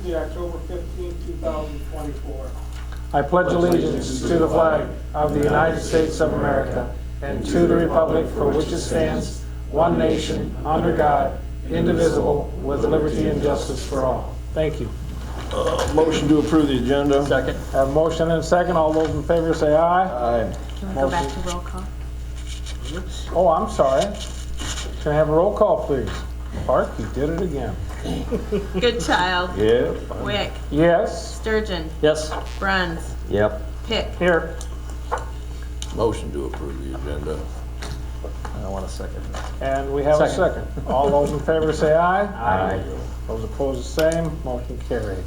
Tuesday, October 15, 2024. I pledge allegiance to the flag of the United States of America and to the republic for which it stands, one nation, under God, indivisible, with liberty and justice for all. Thank you. Motion to approve the agenda. Second. Have a motion and a second. All those in favor say aye. Aye. Can we go back to roll call? Oh, I'm sorry. Can I have a roll call, please? Park, you did it again. Goodchild. Yeah. Wick. Yes. Sturgeon. Yes. Bruns. Yep. Pick. Here. Motion to approve the agenda. I want a second. And we have a second. All those in favor say aye. Aye. Those opposed, the same. Motion carried.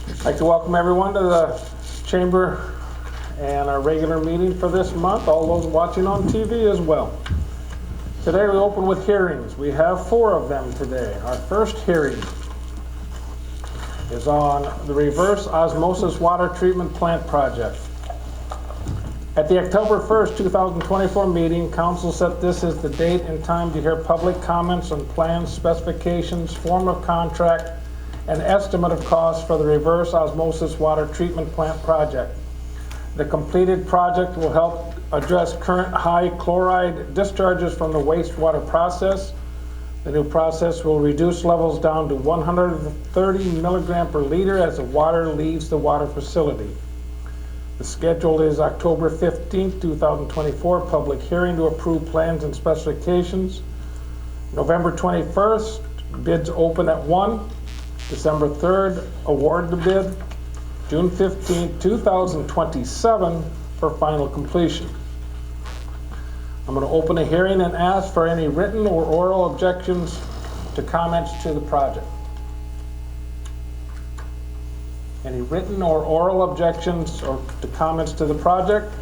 I'd like to welcome everyone to the chamber and our regular meeting for this month, all those watching on TV as well. Today we open with hearings. We have 4 of them today. Our first hearing is on the reverse osmosis water treatment plant project. At the October 1st, 2024 meeting, council set this as the date and time to hear public comments on plans, specifications, form of contract, and estimate of costs for the reverse osmosis water treatment plant project. The completed project will help address current high chloride discharges from the wastewater process. The new process will reduce levels down to 130 milligram per liter as the water leaves the water facility. The schedule is October 15th, 2024, public hearing to approve plans and specifications. November 21st, bids open at 1. December 3rd, award the bid. June 15th, 2027 for final completion. I'm going to open a hearing and ask for any written or oral objections to comments to the project. Any written or oral objections or to comments to the project?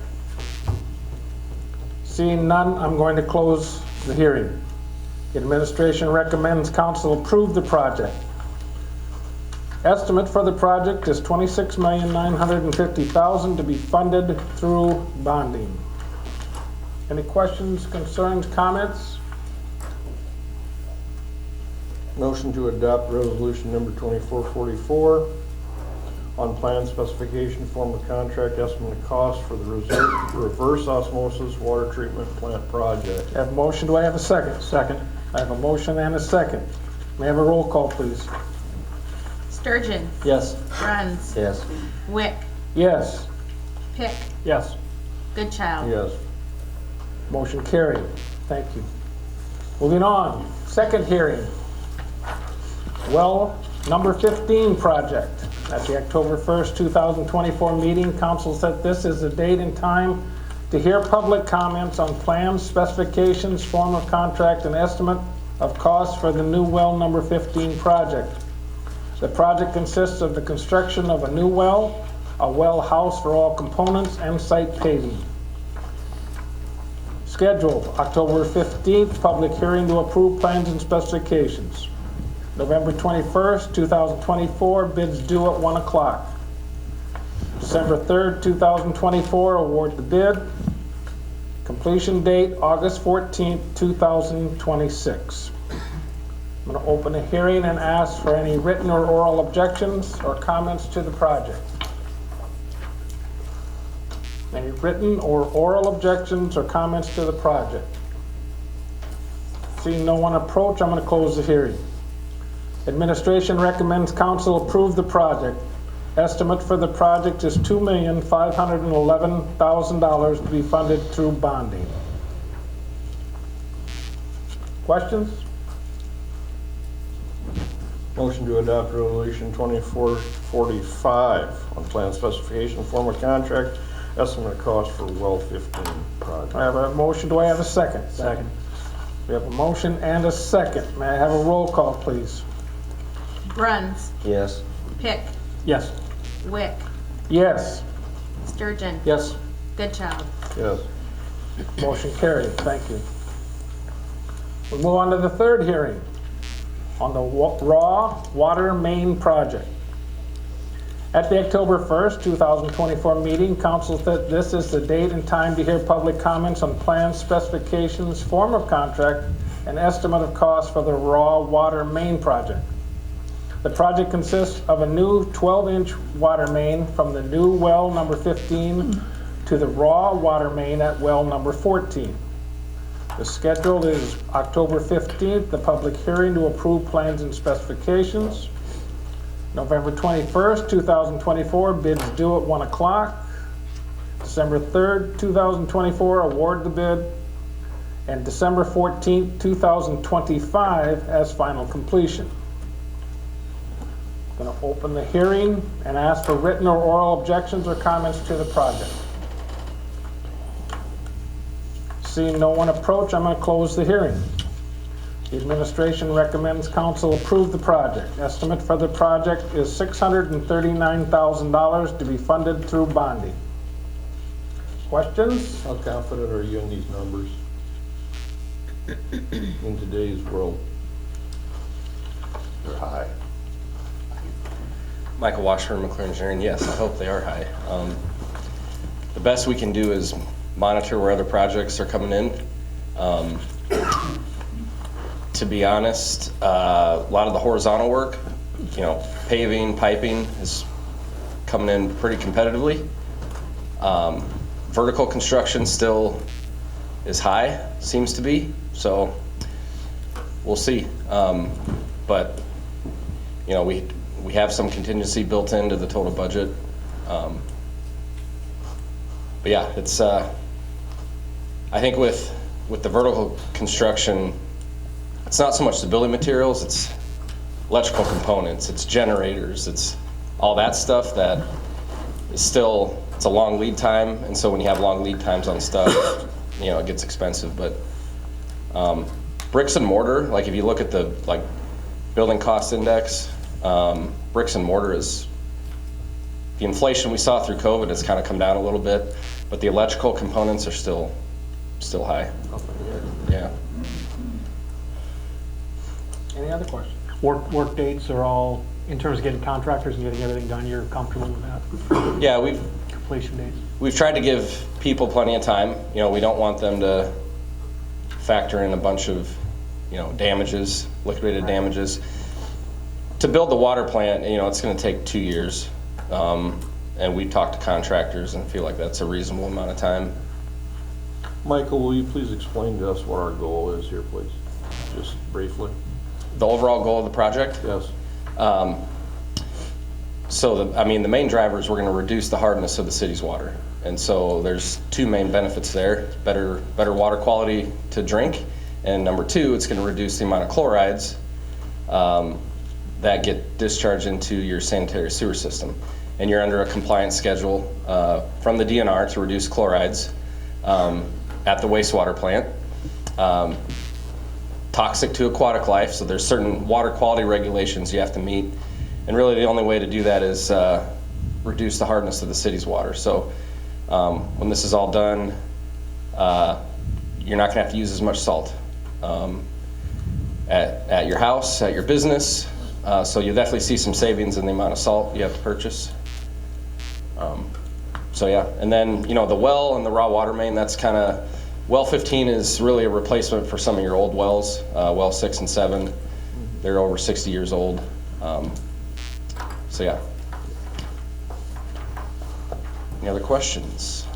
Seeing none, I'm going to close the hearing. The administration recommends council approve the project. Estimate for the project is $26,950,000 to be funded through bonding. Any questions, concerns, comments? Motion to adopt resolution number 2444 on plan specification, form of contract, estimate of cost for the reverse osmosis water treatment plant project. I have a motion. Do I have a second? Second. I have a motion and a second. May I have a roll call, please? Sturgeon. Yes. Bruns. Yes. Wick. Yes. Pick. Yes. Goodchild. Yes. Motion carried. Thank you. Moving on, second hearing. Well, number 15 project. At the October 1st, 2024 meeting, council set this as the date and time to hear public comments on plans, specifications, form of contract, and estimate of costs for the new well number 15 project. The project consists of the construction of a new well, a well house for all components, and site paving. Scheduled October 15th, public hearing to approve plans and specifications. November 21st, 2024, bids due at 1 o'clock. December 3rd, 2024, award the bid. Completion date, August 14th, 2026. I'm going to open a hearing and ask for any written or oral objections or comments to the project. Any written or oral objections or comments to the project? Seeing no one approach, I'm going to close the hearing. Administration recommends council approve the project. Estimate for the project is $2,511,000 to be funded through bonding. Questions? Motion to adopt resolution 2445 on plan specification, form of contract, estimate of cost for well 15 project. I have a motion. Do I have a second? Second. We have a motion and a second. May I have a roll call, please? Bruns. Yes. Pick. Yes. Wick. Yes. Sturgeon. Yes. Goodchild. Yes. Motion carried. Thank you. We move on to the third hearing on the raw water main project. At the October 1st, 2024 meeting, council set this is the date and time to hear public comments on plans, specifications, form of contract, and estimate of cost for the raw water main project. The project consists of a new 12-inch water main from the new well number 15 to the raw water main at well number 14. The schedule is October 15th, the public hearing to approve plans and specifications. November 21st, 2024, bids due at 1 o'clock. December 3rd, 2024, award the bid. And December 14th, 2025 as final completion. Going to open the hearing and ask for written or oral objections or comments to the project. Seeing no one approach, I'm going to close the hearing. The administration recommends council approve the project. Estimate for the project is $639,000 to be funded through bonding. Questions? How confident are you in these numbers in today's world? They're high. Michael Washburn, McClure Engineering. Yes, I hope they are high. The best we can do is monitor where other projects are coming in. To be honest, a lot of the horizontal work, paving, piping is coming in pretty competitively. Vertical construction still is high, seems to be, so we'll see. But we have some contingency built into the total budget. But yeah, it's I think with the vertical construction, it's not so much the building materials, it's electrical components, it's generators, it's all that stuff that is still, it's a long lead time, and so when you have long lead times on stuff, it gets expensive. But bricks and mortar, like if you look at the building cost index, bricks and mortar is, the inflation we saw through COVID has kind of come down a little bit, but the electrical components are still high. Yeah. Any other questions? Work dates are all, in terms of getting contractors and getting everything done, you're comfortable with that? Yeah, we've Completion dates? tried to give people plenty of time. We don't want them to factor in a bunch of, damages, liquidated damages. To build the water plant, it's going to take 2 years. And we've talked to contractors and feel like that's a reasonable amount of time. Michael, will you please explain to us what our goal is here, please? Just briefly. The overall goal of the project? Yes. So the main driver is we're going to reduce the hardness of the city's water. And so there's two main benefits there: better water quality to drink, and number two, it's going to reduce the amount of chlorides that get discharged into your sanitary sewer system. And you're under a compliance schedule from the DNR to reduce chlorides at the wastewater plant. Toxic to aquatic life, so there's certain water quality regulations you have to meet. And really the only way to do that is reduce the hardness of the city's water. So when this is all done, you're not gonna have to use as much salt at your house, at your business. So you'll definitely see some savings in the amount of salt you have to purchase. So yeah, and then the well and the raw water main, that's kind of, well 15 is really a replacement for some of your old wells, well 6 and 7. They're over 60 years old. So yeah. Any other questions?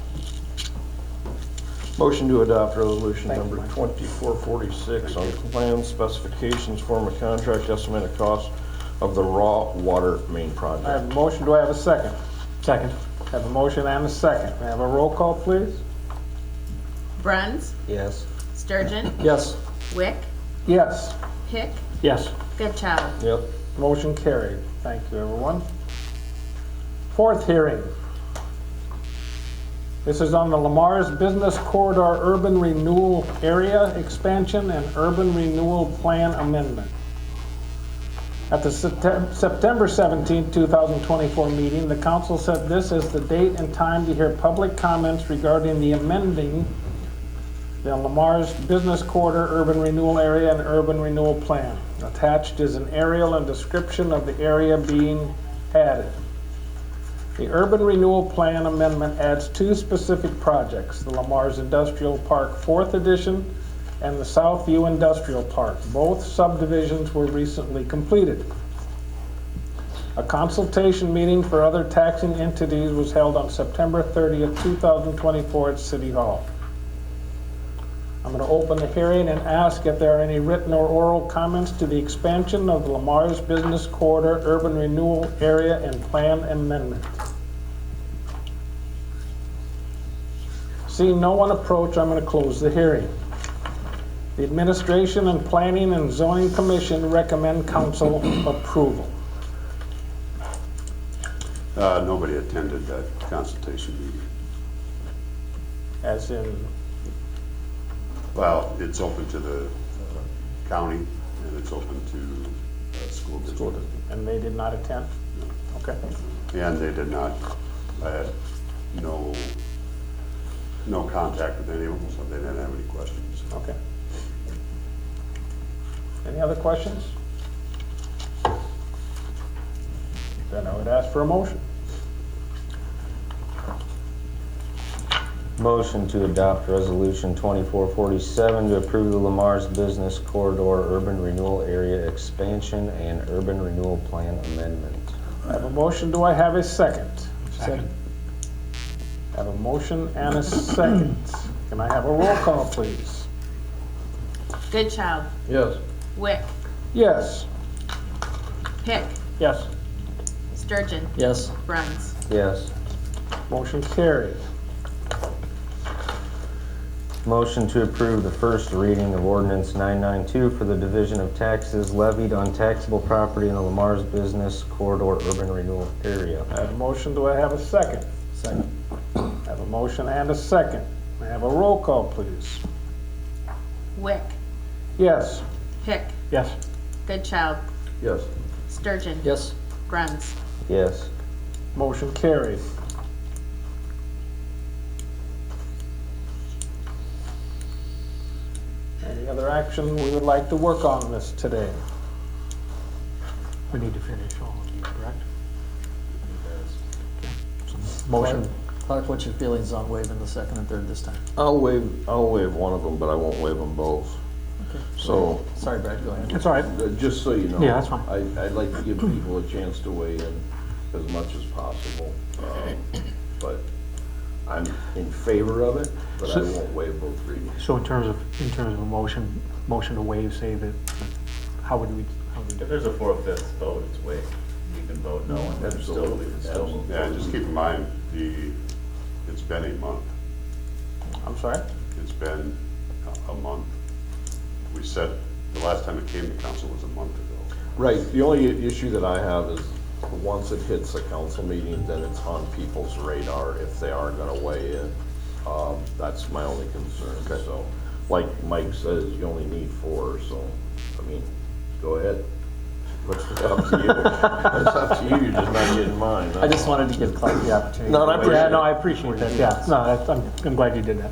Motion to adopt resolution number 2446 on plans, specifications, form of contract, estimated cost of the raw water main project. I have a motion. Do I have a second? Second. I have a motion and a second. May I have a roll call, please? Bruns, Yes. Sturgeon, Yes. Wick, Yes. Hick, Yes. Goodchild. Yep. Motion carried. Thank you, everyone. Fourth hearing. This is on the Lamar's Business Corridor Urban Renewal Area Expansion and Urban Renewal Plan Amendment. At the September 17, 2024 meeting, the council set this as the date and time to hear public comments regarding the amending the Lamar's Business Corridor Urban Renewal Area and Urban Renewal Plan. Attached is an aerial and description of the area being added. The Urban Renewal Plan Amendment adds two specific projects, the Lamar's Industrial Park 4th Edition and the Southview Industrial Park. Both subdivisions were recently completed. A consultation meeting for other taxing entities was held on September 30th, 2024 at City Hall. I'm going to open the hearing and ask if there are any written or oral comments to the expansion of the Lamar's Business Corridor Urban Renewal Area and Plan Amendment. Seeing no one approach, I'm going to close the hearing. The Administration and Planning and Zoning Commission recommend council approval. Nobody attended that consultation meeting. As in, Well, it's open to the county and it's open to school district. and they did not attend? Okay. And they did not, I had no contact with any of them, so they didn't have any questions. Okay. Any other questions? Then I would ask for a motion. Motion to adopt resolution 2447 to approve the Lamar's Business Corridor Urban Renewal Area Expansion and Urban Renewal Plan Amendment. I have a motion, do I have a second? Second. I have a motion and a second. Can I have a roll call, please? Goodchild, Yes. Wick, Yes. Pick, Yes. Sturgeon, Yes. Bruns. Yes. Motion carried. Motion to approve the first reading of ordinance 992 for the division of taxes levied on taxable property in the Lamar's Business Corridor Urban Renewal Area. I have a motion, do I have a second? Second. I have a motion and a second. I have a roll call, please. Wick, Yes. Pick, Yes. Goodchild, Yes. Sturgeon. Yes. Bruns. Yes. Motion carried. Any other action we would like to work on this today? We need to finish all of these, correct? Motion. Clark, what's your feelings on waiving the second and third this time? I'll waive one of them, but I won't waive them both. Okay. So, Sorry, Brad, go ahead. It's all right. just so you know. Yeah, that's fine. I'd like to give people a chance to weigh in as much as possible. But I'm in favor of it, but I won't waive both readings. So in terms of a motion to waive, say that, how would we If do? there's a 4/5 vote, it's waived. You can vote no and then still, we can still move Yeah, and just keep in mind, it's been a month. I'm sorry? It's been a month. We said, the last time it came to council was a month ago. Right, the only issue that I have is, once it hits a council meeting, then it's on people's radar if they are gonna weigh in. That's my only concern, so, like Mike says, you only need 4, so, I mean, go ahead. It's up to you. It's up to you, you're just not getting mine. I just wanted to give Clark the opportunity. No, I appreciate Yeah, it. no, I appreciate that, yeah. No, I'm glad you did that.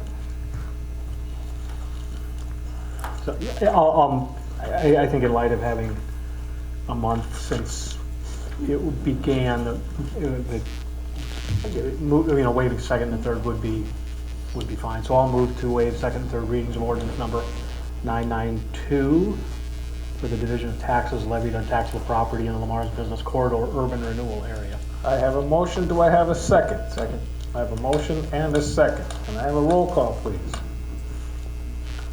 So, yeah, I think in light of having a month since it began, waiving second and third would be fine. So I'll move to waive second and third readings of ordinance number 992 for the division of taxes levied on taxable property in the Lamar's Business Corridor Urban Renewal Area. I have a motion, do I have a second? Second. I have a motion and a second. Can I have a roll call, please?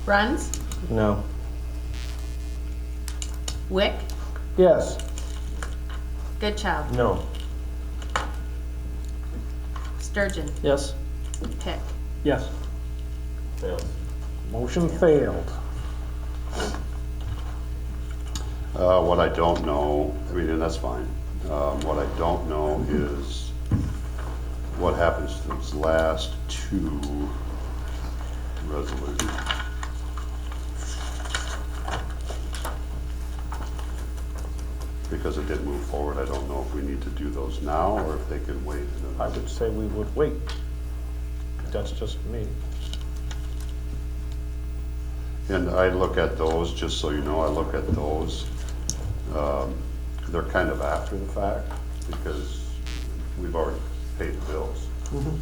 Bruns, No. Wick, Yes. Goodchild, No. Sturgeon, Yes? Pick. Yes. fails. Motion failed. What I don't know, I mean, and that's fine. What I don't know is what happens to those last 2 resolutions. Because it did move forward, I don't know if we need to do those now or if they can wait. I would say we would wait. That's just me. And I look at those, just so you know, I look at those, they're kind of after the fact because we've already paid the bills. I mean,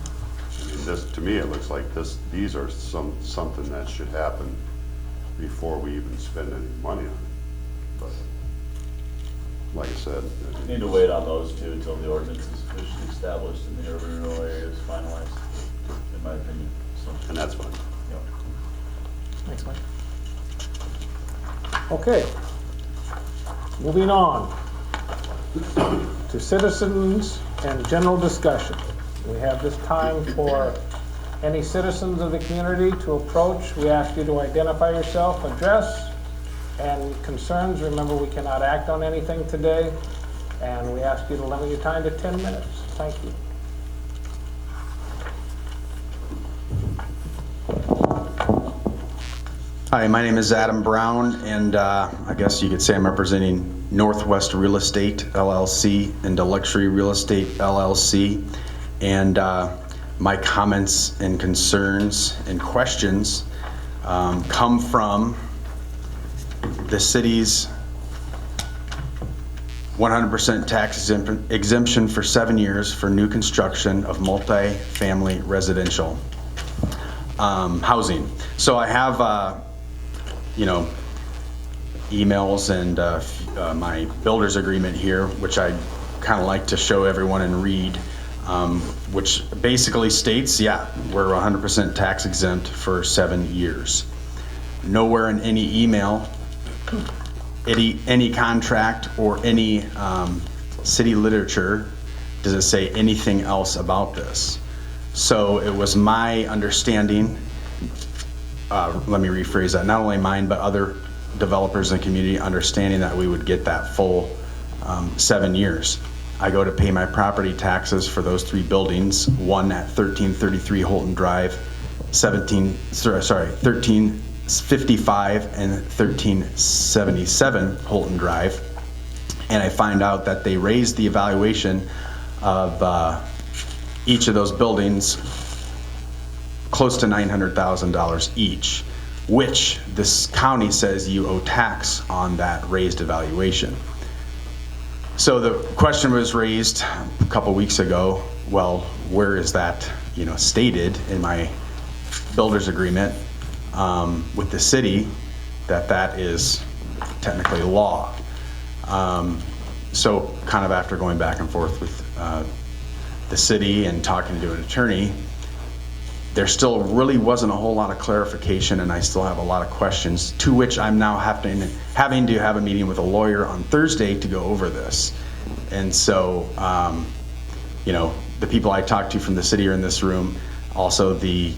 this, to me, it looks like these are something that should happen before we even spend any money on it. But like I said, Need to wait on those two until the ordinance is officially established and the urban renewal area is finalized, in my opinion, so. and that's fine. Yeah. Thanks, Mike. Okay. Moving on to citizens and general discussion. We have this time for any citizens of the community to approach. We ask you to identify yourself, address, and concerns. Remember, we cannot act on anything today, and we ask you to limit your time to 10 minutes. Thank you. Hi, my name is Adam Brown, and I guess you could say I'm representing Northwest Real Estate LLC and Luxury Real Estate LLC. And my comments and concerns and questions come from the city's 100% tax exemption for 7 years for new construction of multi-family residential housing. So I have emails and my builder's agreement here, which I kind of like to show everyone and read, which basically states, yeah, we're 100% tax exempt for 7 years. Nowhere in any email, any contract, or any city literature does it say anything else about this. So it was my understanding, let me rephrase that, not only mine, but other developers in the community understanding that we would get that full 7 years. I go to pay my property taxes for those 3 buildings, one at 1333 Holton Drive, 1355 and 1377 Holton Drive, and I find out that they raised the evaluation of each of those buildings close to $900,000 each, which this county says you owe tax on that raised evaluation. So the question was raised a couple weeks ago, well, where is that, stated in my builder's agreement with the city that is technically law? So kind of after going back and forth with the city and talking to an attorney, there still really wasn't a whole lot of clarification, and I still have a lot of questions, to which I'm now having to have a meeting with a lawyer on Thursday to go over this. And so, the people I talked to from the city are in this room. Also, the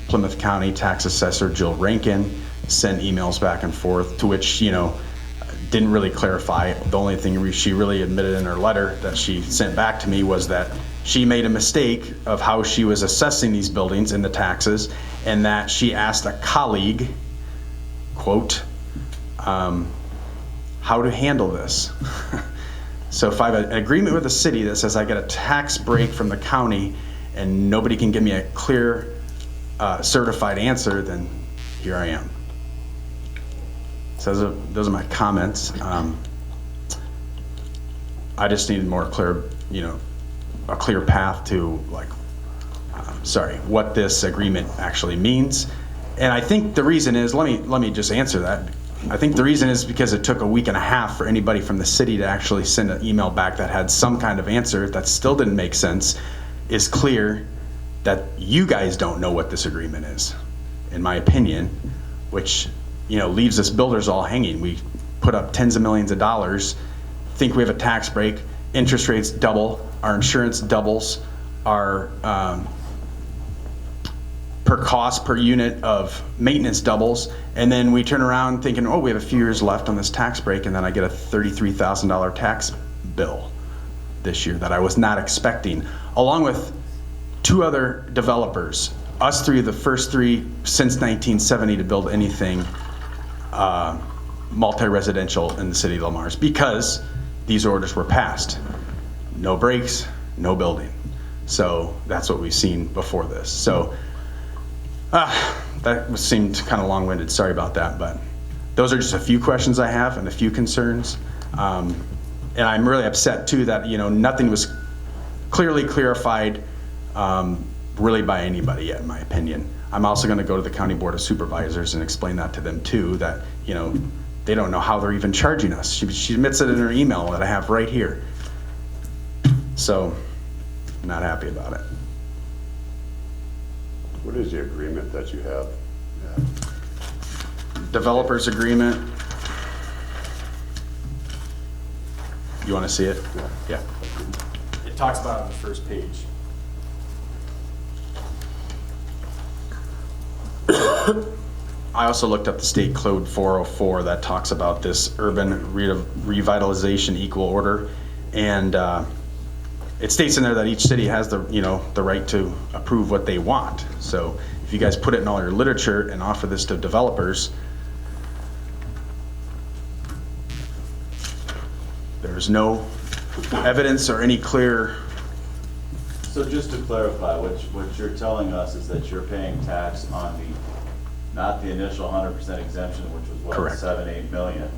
Plymouth County tax assessor, Jill Rankin, sent emails back and forth, to which, didn't really clarify. The only thing she really admitted in her letter that she sent back to me was that she made a mistake of how she was assessing these buildings in the taxes, and that she asked a colleague, quote, how to handle this. So if I have an agreement with the city that says I get a tax break from the county and nobody can give me a clear certified answer, then here I am. So those are my comments. I just needed more clear, a clear path to what this agreement actually means. And I think the reason is, let me just answer that. I think the reason is because it took a week and a half for anybody from the city to actually send an email back that had some kind of answer that still didn't make sense. Is clear that you guys don't know what this agreement is, in my opinion, which leaves us builders all hanging. We put up tens of millions of dollars, think we have a tax break, interest rates double, our insurance doubles, our per cost per unit of maintenance doubles, and then we turn around thinking, oh, we have a few years left on this tax break, and then I get a $33,000 tax bill this year that I was not expecting, along with 2 other developers. Us 3 are the first 3 since 1970 to build anything multi-residential in the city of Lamar's, because these orders were passed. No breaks, no building. So that's what we've seen before this. So that seemed kind of long-winded, sorry about that, but those are just a few questions I have and a few concerns. And I'm really upset too that nothing was clearly clarified really by anybody yet, in my opinion. I'm also going to go to the County Board of Supervisors and explain that to them too, that they don't know how they're even charging us. She admits it in her email that I have right here. So, I'm not happy about it. What is the agreement that you have? Developers agreement. You want to see it? Yeah. It talks about it on the first page. I also looked up the state code 404 that talks about this urban revitalization equal order, and it states in there that each city has the the right to approve what they want. So if you guys put it in all your literature and offer this to developers, there's no evidence or any clear. So just to clarify, what you're telling us is that you're paying tax on not the initial 100% exemption, which was what, Correct. 7-8 million.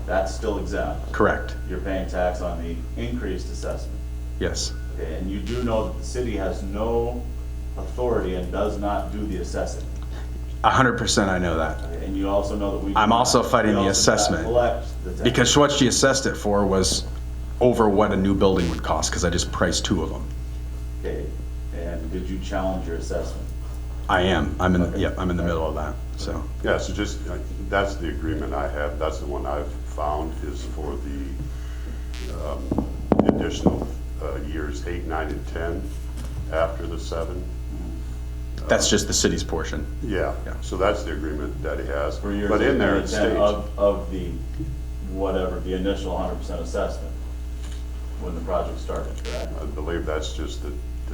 That's still exempt. Correct. You're paying tax on the increased assessment. Yes. Okay, and you do know that the city has no authority and does not do the assessing. 100% I know that. Okay, and you also know that we. I'm also fighting the we also do not assessment. collect the tax. Because what she assessed it for was over what a new building would cost, because I just priced 2 of them. Okay, and did you challenge your assessment? I am. I'm in the middle of that, so. Yeah, so just, that's the agreement I have, that's the one I've found, is for the additional years 8, 9, and 10 after the 7. That's just the city's portion. Yeah, Yeah. so that's the agreement that he has. For years But 8, in there 9, it and 10 states, of the, whatever, the initial 100% assessment when the project started, correct? I believe that's just the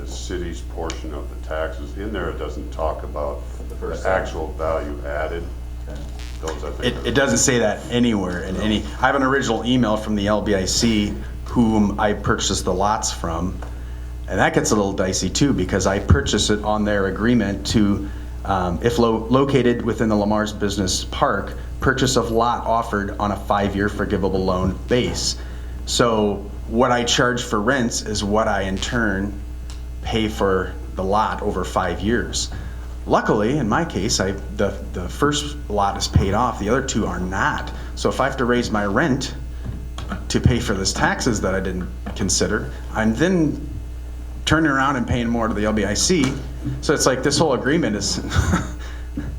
city's portion of the taxes. In there, it doesn't talk about The first the actual value added. Okay. Those, I think. It doesn't say that anywhere in any, I have an original email from the LBIC whom I purchased the lots from, and that gets a little dicey too, because I purchased it on their agreement to, if located within the Lamar's Business Park, purchase of lot offered on a 5-year forgivable loan base. So what I charge for rents is what I in turn pay for the lot over 5 years. Luckily, in my case, the first lot is paid off, the other 2 are not. So if I have to raise my rent to pay for this taxes that I didn't consider, I'm then turning around and paying more to the LBIC. So it's like this whole agreement is